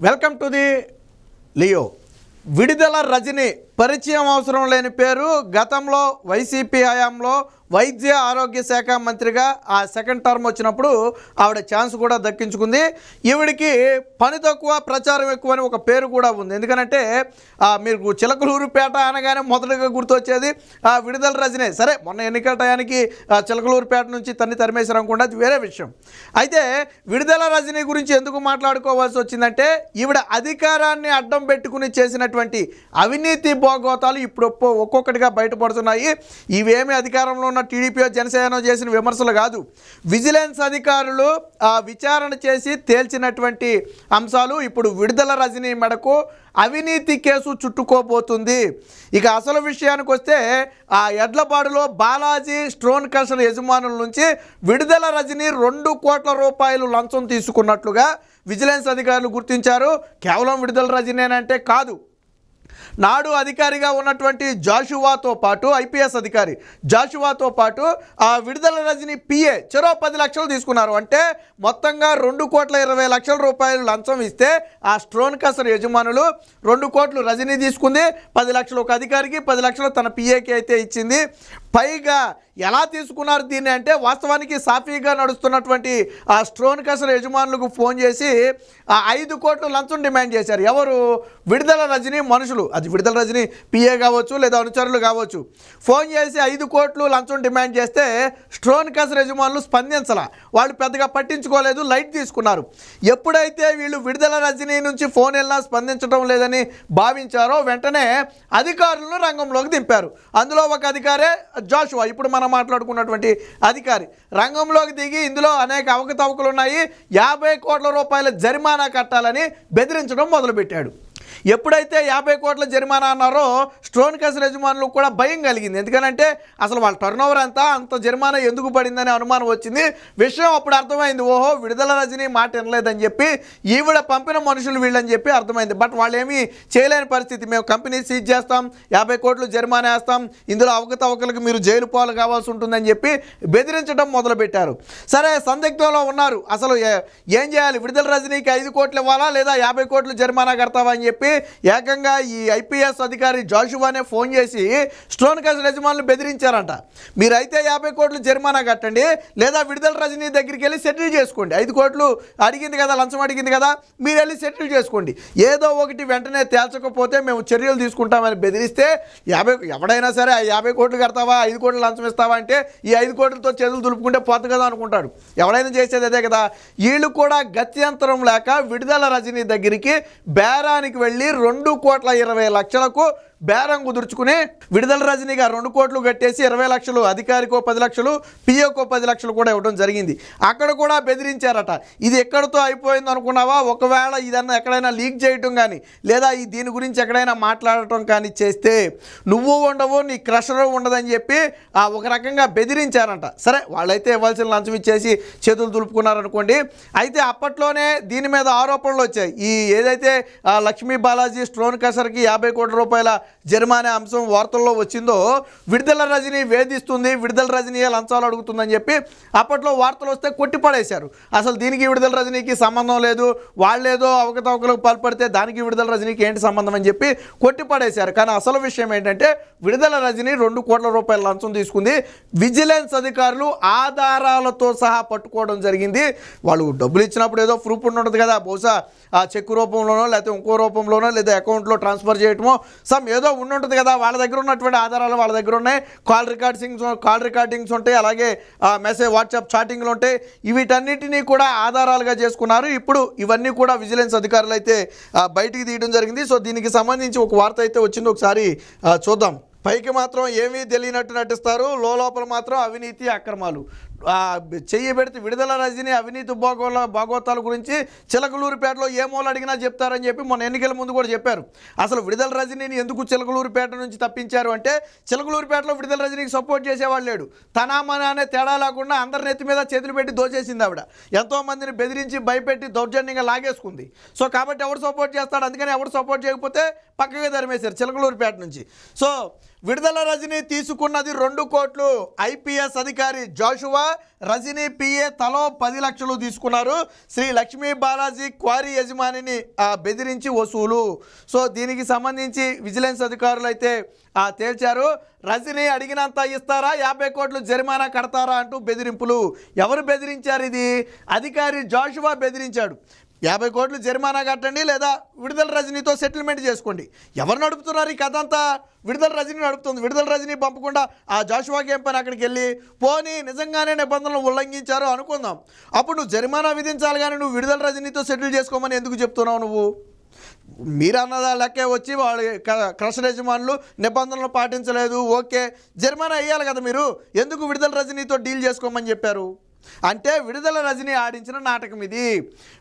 Welcome to the Leo. విడుదల రజని పరిచయం అవసరం లేని పేరు. గతంలో వైసీపీ హయాంలో వైద్య ఆరోగ్య శాఖ మంత్రిగా ఆ సెకండ్ టర్మ్ వచ్చినప్పుడు ఆవిడ ఛాన్స్ కూడా దక్కించుకుంది. ఈవిడికి పని తక్కువ ప్రచారం ఎక్కువ అని ఒక పేరు కూడా ఉంది. ఎందుకంటే మీరు చిలకలూరుపేట అనగానే మొదటగా గుర్తొచ్చేది విడుదల రజనే. సరే, మొన్న ఎన్నికల టయానికి చిలకలూరుపేట నుంచి తరిమేశారు అనుకుంటే అది వేరే విషయం. అయితే విడుదల రజని గురించి ఎందుకు మాట్లాడుకోవాల్సి వచ్చిందంటే ఈవిడ అధికారాన్ని అడ్డం పెట్టుకుని చేసినటువంటి అవినీతి భోగోతాలు ఇప్పుడు ఒక్కొక్కటిగా బయటపడుతున్నాయి. ఇవేమి అధికారంలో ఉన్న టీడీపీ జనసేన చేసిన విమర్శలు కాదు, విజిలెన్స్ అధికారులు విచారణ చేసి తేల్చినటువంటి అంశాలు. ఇప్పుడు విడుదల రజని మెడకు అవినీతి కేసు చుట్టుకోబోతుంది. ఇక అసలు విషయానికి వస్తే ఆ ఎడ్లపాడులో బాలాజీ స్టోన్ క్రషర్ యజమానుల నుంచి విడుదల రజని 2 కోట్ల రూపాయలు లంచం తీసుకున్నట్లుగా విజిలెన్స్ అధికారులు గుర్తించారు. కేవలం విడుదల రజనేనంటే కాదు, నాడు అధికారిగా ఉన్నటువంటి జాషువాతో పాటు ఐపీఎస్ అధికారి జాషువాతో పాటు ఆ విడుదల రజని పిఏ చెరో 10 లక్షలు తీసుకున్నారు. అంటే మొత్తంగా 2,20,00,000 రూపాయలు లంచం ఇస్తే ఆ స్టోన్ క్రషర్ యజమానులు 2 కోట్లు రజని తీసుకుంది, 10 లక్షలు ఒక అధికారికి, 10 లక్షలు తన పిఏకి అయితే ఇచ్చింది. పైగా ఎలా తీసుకున్నారు దీన్ని అంటే వాస్తవానికి సాఫీగా నడుస్తున్నటువంటి ఆ స్టోన్ క్రషర్ యజమానులకు ఫోన్ చేసి 5 కోట్లు లంచం డిమాండ్ చేశారు. ఎవరు? విడుదల రజని మనుషులు. అది విడుదల రజని పిఏ కావచ్చు లేదా అనుచరులు కావచ్చు. ఫోన్ చేసి 5 కోట్లు లంచం డిమాండ్ చేస్తే స్టోన్ క్రషర్ యజమానులు స్పందించాల. వాళ్ళు పెద్దగా పట్టించుకోలేదు, లైట్ తీసుకున్నారు. ఎప్పుడైతే వీళ్ళు విడుదల రజని నుంచి ఫోన్ వెళ్ళినా స్పందించడం లేదని భావించారో వెంటనే అధికారులను రంగంలోకి దింపారు. అందులో ఒక అధికారే జాషువా, ఇప్పుడు మనం మాట్లాడుకున్నటువంటి అధికారి రంగంలోకి దిగి ఇందులో అనేక అవకతవకలు ఉన్నాయి, 50 కోట్ల రూపాయల జరిమానా కట్టాలని బెదిరించడం మొదలుపెట్టాడు. ఎప్పుడైతే 50 కోట్ల జరిమానా అన్నారో స్టోన్ క్రషర్ యజమానులకు కూడా భయం కలిగింది. ఎందుకంటే అసలు వాళ్ళ టర్నోవర్ అంత జరిమానా ఎందుకు పడిందని అనుమానం వచ్చింది. విషయం అప్పుడు అర్థమైంది, ఓహో విడుదల రజని మాట వినలేదని చెప్పి ఈవిడ పంపిన మనుషులు వీళ్ళని చెప్పి అర్థమైంది. బట్ వాళ్ళు ఏమీ చేయలేని పరిస్థితి. మేము కంపెనీ సీజ్ చేస్తాం, 50 కోట్లు జరిమానా వేస్తాం, ఇందులో అవకతవకలకు మీరు జైలు పాలు కావాల్సి ఉంటుందని చెప్పి బెదిరించడం మొదలుపెట్టారు. సరే, సందిగ్ధంలో ఉన్నారు. అసలు ఏం చేయాలి? విడుదల రజనీకి 5 కోట్లు ఇవ్వాలా లేదా 50 కోట్లు జరిమానా కడతావా అని చెప్పి ఏకంగా ఈ ఐపీఎస్ అధికారి జాషువానే ఫోన్ చేసి స్టోన్ క్రషర్ యజమానులు బెదిరించారంట. మీరైతే 50 కోట్లు జరిమానా కట్టండి, లేదా విడుదల రజని దగ్గరికి వెళ్ళి సెటిల్ చేసుకోండి. 5 కోట్లు అడిగింది కదా, లంచం అడిగింది కదా, మీరు వెళ్ళి సెటిల్ చేసుకోండి. ఏదో ఒకటి వెంటనే తేల్చకపోతే మేము చర్యలు తీసుకుంటామని బెదిరిస్తే ఎవడైనా సరే 50 కోట్లు కడతావా, 5 కోట్లు లంచం ఇస్తావా అంటే ఈ 5 కోట్లతో చేతులు దులుపుకుంటే పోతుంది కదా అనుకుంటాడు. ఎవడైనా చేసేది అదే కదా. వీళ్ళు కూడా గత్యంతరం లేక విడుదల రజని దగ్గరికి బేరానికి వెళ్ళి 2,20,00,000కు బేరం కుదుర్చుకుని విడుదల రజనీగా 2 కోట్లు కట్టేసి 20 లక్షలు అధికారికో 10 లక్షలు పిఏకో 10 లక్షలు కూడా ఇవ్వడం జరిగింది. అక్కడ కూడా బెదిరించారట. ఇది ఎక్కడితో అయిపోయింది అనుకున్నావా? ఒకవేళ ఇదన్నా ఎక్కడైనా లీక్ చేయటం కానీ లేదా దీని గురించి ఎక్కడైనా మాట్లాడటం కానీ చేస్తే నువ్వు ఉండవు, నీ క్రషరు ఉండదని చెప్పి ఒక రకంగా బెదిరించారంట. సరే, వాళ్ళైతే ఇవ్వాల్సిన లంచం ఇచ్చేసి చేతులు దులుపుకున్నారనుకోండి. అయితే అప్పట్లోనే దీని మీద ఆరోపణలు వచ్చాయి. ఈ ఏదైతే లక్ష్మీ బాలాజీ స్టోన్ క్రషర్కి 50 కోట్ల రూపాయల జరిమానా అంశం వార్తల్లో వచ్చిందో విడుదల రజని వేధిస్తుంది, విడుదల రజనీయే లంచాలు అడుగుతుందని చెప్పి అప్పట్లో వార్తలు వస్తే కొట్టిపడేశారు. అసలు దీనికి విడుదల రజనీకి సంబంధం లేదు, వాళ్ళేదో అవకతవకలకు పాల్పడితే దానికి విడుదల రజనీకి ఏంటి సంబంధం అని చెప్పి కొట్టిపడేశారు. కానీ అసలు విషయం ఏంటంటే విడుదల రజని 2 కోట్ల రూపాయల లంచం తీసుకుంది. విజిలెన్స్ అధికారులు ఆధారాలతో సహా పట్టుకోవడం జరిగింది. వాళ్ళు డబ్బులు ఇచ్చినప్పుడు ఏదో ప్రూఫ్ ఉంటుంది కదా, బహుశా ఆ చెక్ రూపంలోనో లేకపోతే ఇంకో రూపంలోనో లేదా అకౌంట్లో ట్రాన్స్ఫర్ చేయటమో ఏదో ఉండుంటుంది కదా. వాళ్ళ దగ్గర ఉన్నటువంటి ఆధారాలు వాళ్ళ దగ్గర ఉన్నాయి. కాల్ రికార్డింగ్స్ ఉంటాయి, అలాగే మెసేజ్ వాట్సాప్ చాటింగ్లు ఉంటాయి. వీటన్నిటినీ కూడా ఆధారాలుగా చేసుకున్నారు. ఇప్పుడు ఇవన్నీ కూడా విజిలెన్స్ అధికారులు అయితే బయటికి తీయడం జరిగింది. సో దీనికి సంబంధించి ఒక వార్త అయితే వచ్చింది, ఒకసారి చూద్దాం. పైకి మాత్రం ఏమీ తెలియనట్టు నటిస్తారు, లోపల మాత్రం అవినీతి అక్రమాలు. చెయ్యి పెడితే విడుదల రజని అవినీతి భాగోతాల గురించి చిలకలూరుపేటలో ఏ మూల అడిగినా చెప్తారని చెప్పి మొన్న ఎన్నికల ముందు కూడా చెప్పారు. అసలు విడుదల రజనీని ఎందుకు చిలకలూరుపేట నుంచి తప్పించారు అంటే చిలకలూరుపేటలో విడుదల రజనీకి సపోర్ట్ చేసేవాళ్ళు లేడు. తనామన అనే తేడా లేకుండా అందరి నెత్తి మీద చేతులు పెట్టి దోచేసింది ఆవిడ. ఎంతోమందిని బెదిరించి భయపెట్టి దౌర్జన్యంగా లాగేసుకుంది. సో కాబట్టి ఎవరు సపోర్ట్ చేస్తాడు? అందుకని ఎవరు సపోర్ట్ చేయకపోతే పక్కగా తరిమేశారు చిలకలూరుపేట నుంచి. సో విడుదల రజని తీసుకున్నది 2 కోట్లు. ఐపీఎస్ అధికారి జాషువా రజనీ పిఏ తలో 10 లక్షలు తీసుకున్నారు. శ్రీ లక్ష్మీ బాలాజీ క్వారీ యజమానిని బెదిరించి వసూలు. సో దీనికి సంబంధించి విజిలెన్స్ అధికారులు అయితే తేల్చారు. రజనీ అడిగినంత ఇస్తారా, 50 కోట్లు జరిమానా కడతారా అంటూ బెదిరింపులు. ఎవరు బెదిరించారు? ఇది అధికారి జాషువా బెదిరించాడు. 50 కోట్లు జరిమానా కట్టండి లేదా విడుదల రజనీతో సెటిల్మెంట్ చేసుకోండి. ఎవరు నడుపుతున్నారు ఈ కథ అంతా? విడుదల రజనీ నడుపుతుంది. విడుదల రజనీ పంపకుండా ఆ జాషువాకి ఏం పని అక్కడికి వెళ్ళి? పోనీ నిజంగానే నిబంధనలు ఉల్లంఘించారు అనుకుందాం, అప్పుడు నువ్వు జరిమానా విధించాలి, కానీ నువ్వు విడుదల రజనీతో సెటిల్ చేసుకోమని ఎందుకు చెప్తున్నావు నువ్వు? మీరు అన్నదా లెక్కే వచ్చి వాళ్ళు క్రషర్ యజమానులు నిబంధనలు పాటించలేదు, ఓకే, జరిమానా వేయాలి కదా మీరు, ఎందుకు విడుదల రజనీతో డీల్ చేసుకోమని చెప్పారు? అంటే విడుదల రజనీ ఆడించిన నాటకం ఇది.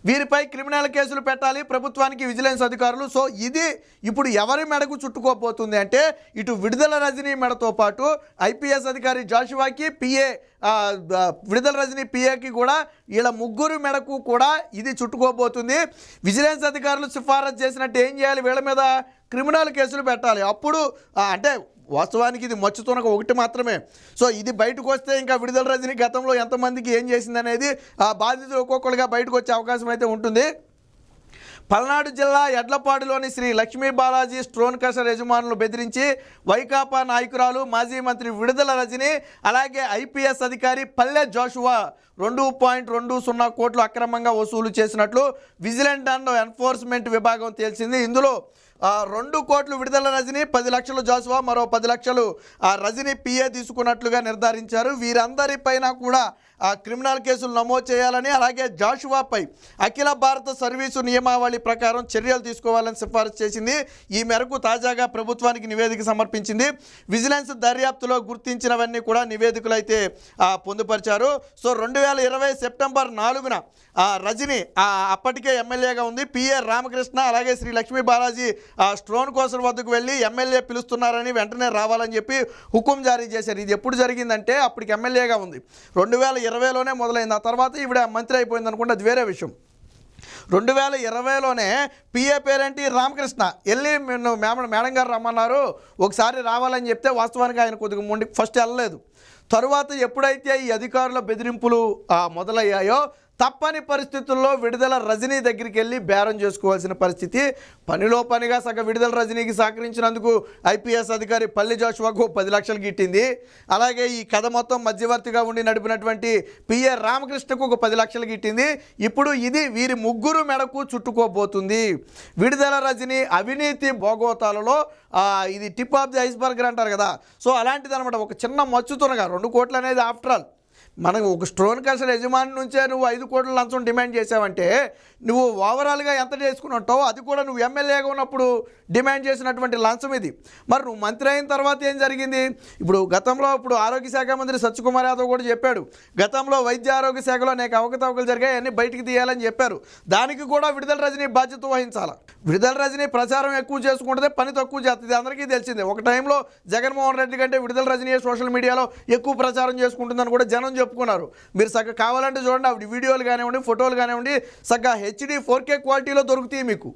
వీరిపై క్రిమినల్ కేసులు పెట్టాలి ప్రభుత్వానికి విజిలెన్స్ అధికారులు. సో ఇది ఇప్పుడు ఎవరి మెడకు చుట్టుకోపోతుంది అంటే ఇటు విడుదల రజనీ మెడతో పాటు ఐపీఎస్ అధికారి జాషువాకి, పిఏ విడుదల రజనీ పిఏకి కూడా, వీళ్ళ ముగ్గురు మెడకు కూడా ఇది చుట్టుకోబోతుంది. విజిలెన్స్ అధికారులు సిఫారసు చేసినట్టు ఏం చేయాలి? వీళ్ళ మీద క్రిమినల్ కేసులు పెట్టాలి. అప్పుడు అంటే వాస్తవానికి ఇది మచ్చుతునక ఒకటి మాత్రమే. సో ఇది బయటకు వస్తే ఇంకా విడుదల రజనీ గతంలో ఎంతమందికి ఏం చేసింది అనేది బాధితులు ఒక్కొక్కరుగా బయటకు వచ్చే అవకాశం అయితే ఉంటుంది. పల్నాడు జిల్లా ఎడ్లపాడులోని శ్రీ లక్ష్మీ బాలాజీ స్టోన్ క్రషర్ యజమానులు బెదిరించి వైకాపా నాయకురాలు మాజీ మంత్రి విడుదల రజనీ, అలాగే ఐపీఎస్ అధికారి పల్లె జాషువా 2.20 కోట్లు అక్రమంగా వసూలు చేసినట్లు విజిలెంట్ అండ్ ఎన్ఫోర్స్మెంట్ విభాగం తేల్చింది. ఇందులో 2 కోట్లు విడుదల రజనీ, 10 లక్షలు జాషువా, మరో 10 లక్షలు రజనీ పిఏ తీసుకున్నట్లుగా నిర్ధారించారు. వీరందరిపైన కూడా క్రిమినల్ కేసులు నమోదు చేయాలని, అలాగే జాషువాపై అఖిల భారత సర్వీసు నియమావళి ప్రకారం చర్యలు తీసుకోవాలని సిఫారసు చేసింది. ఈ మేరకు తాజాగా ప్రభుత్వానికి నివేదిక సమర్పించింది. విజిలెన్స్ దర్యాప్తులో గుర్తించినవన్నీ కూడా నివేదికలు అయితే పొందుపరిచారు. సో 2020 సెప్టెంబర్ 4న రజనీ అప్పటికే ఎమ్మెల్యేగా ఉంది. పిఏ రామకృష్ణ అలాగే శ్రీ లక్ష్మీ బాలాజీ స్టోన్ కోసం వద్దకు వెళ్ళి ఎమ్మెల్యే పిలుస్తున్నారని వెంటనే రావాలని చెప్పి హుకుం జారీ చేశారు. ఇది ఎప్పుడు జరిగిందంటే అప్పటికి ఎమ్మెల్యేగా ఉంది, 2020లోనే మొదలైంది. ఆ తర్వాత ఈవిడ మంత్రి అయిపోయింది అనుకుంటే అది వేరే విషయం. 2020లోనే పిఏ పేరేంటి రామకృష్ణ వెళ్ళి మేడం గారు రమ్మన్నారు, ఒకసారి రావాలని చెప్తే వాస్తవానికి ఆయన కొద్దిగా ఫస్ట్ వెళ్ళలేదు. తరువాత ఎప్పుడైతే ఈ అధికారుల బెదిరింపులు మొదలయ్యాయో తప్పని పరిస్థితుల్లో విడుదల రజనీ దగ్గరికి వెళ్ళి బేరం చేసుకోవాల్సిన పరిస్థితి. పనిలో పనిగా సగం విడుదల రజనీకి సహకరించినందుకు ఐపీఎస్ అధికారి పల్లె జాషువాకు 10 లక్షలు గిట్టింది. అలాగే ఈ కథ మొత్తం మధ్యవర్తిగా ఉండి నడిపినటువంటి పిఏ రామకృష్ణకు 10 లక్షలు గిట్టింది. ఇప్పుడు ఇది వీరి ముగ్గురు మెడకు చుట్టుకోబోతుంది. విడుదల రజనీ అవినీతి భోగోతాలలో ఇది టిప్ ఆఫ్ ది ఐస్బర్గర్ అంటారు కదా, సో అలాంటిది అనమాట. ఒక చిన్న మచ్చుతునగా 2 కోట్లు అనేది ఆఫ్టర్ ఆల్ మనకు ఒక స్టోన్ క్రషర్ యజమాని నుంచే నువ్వు 5 కోట్ల లంచం డిమాండ్ చేసావంటే నువ్వు ఓవరాల్గా ఎంత చేసుకున్నట్టావు అది కూడా నువ్వు ఎమ్మెల్యేగా ఉన్నప్పుడు డిమాండ్ చేసినటువంటి లంచం ఇది. మరి నువ్వు మంత్రి అయిన తర్వాత ఏం జరిగింది? గతంలో ఆరోగ్య శాఖ మంత్రి సత్యకుమార్ యాదవ్ కూడా చెప్పాడు, గతంలో వైద్య ఆరోగ్య శాఖలో అనేక అవకతవకలు జరిగాయి, అన్నీ బయటికి తీయాలని చెప్పారు. దానికి కూడా విడుదల రజనీ బాధ్యత వహించాలి. విడుదల రజనీ ప్రచారం ఎక్కువ చేసుకుంటే పని తక్కువ చేస్తుంది, అందరికీ తెలిసిందే. ఒక టైంలో జగన్మోహన్ రెడ్డి కంటే విడుదల రజనీ సోషల్ మీడియాలో ఎక్కువ ప్రచారం చేసుకుంటుందని కూడా జనం చెప్పుకున్నారు. మీరు సగం కావాలంటే చూడండి, ఆవిడ వీడియోలు కానివ్వండి, ఫోటోలు కానివ్వండి, సగ్గా HD 4K క్వాలిటీలో దొరుకుతాయి మీకు.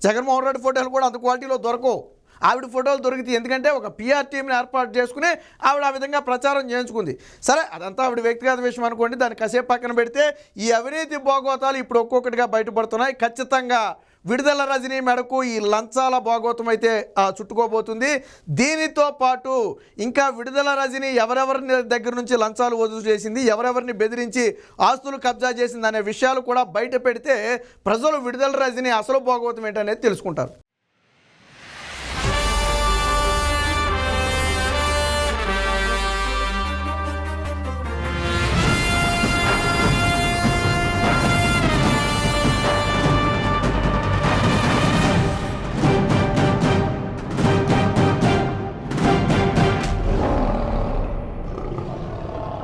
జగన్మోహన్ రెడ్డి ఫోటోలు కూడా అంత క్వాలిటీలో దొరకవు, ఆవిడ ఫోటోలు దొరుకుతాయి. ఎందుకంటే ఒక PR టీంని ఏర్పాటు చేసుకుని ఆవిడ ఆ విధంగా ప్రచారం చేయించుకుంది. సరే, అదంతా ఆవిడ వ్యక్తిగత విషయం అనుకోండి, దాన్ని కాసేపు పక్కన పెడితే ఈ అవినీతి భోగోతాలు ఇప్పుడు ఒక్కొక్కటిగా బయటపడుతున్నాయి. ఖచ్చితంగా విడుదల రజనీ మెడకు ఈ లంచాల భాగోతం అయితే చుట్టుకోబోతుంది. దీనితో పాటు ఇంకా విడుదల రజనీ ఎవరెవరిని దగ్గర నుంచి లంచాలు వసూలు చేసింది, ఎవరెవరిని బెదిరించి ఆస్తులు కబ్జా చేసింది అనే విషయాలు కూడా బయట పెడితే ప్రజలు విడుదల రజనీ అసలు భాగోతం ఏంటనేది తెలుసుకుంటారు.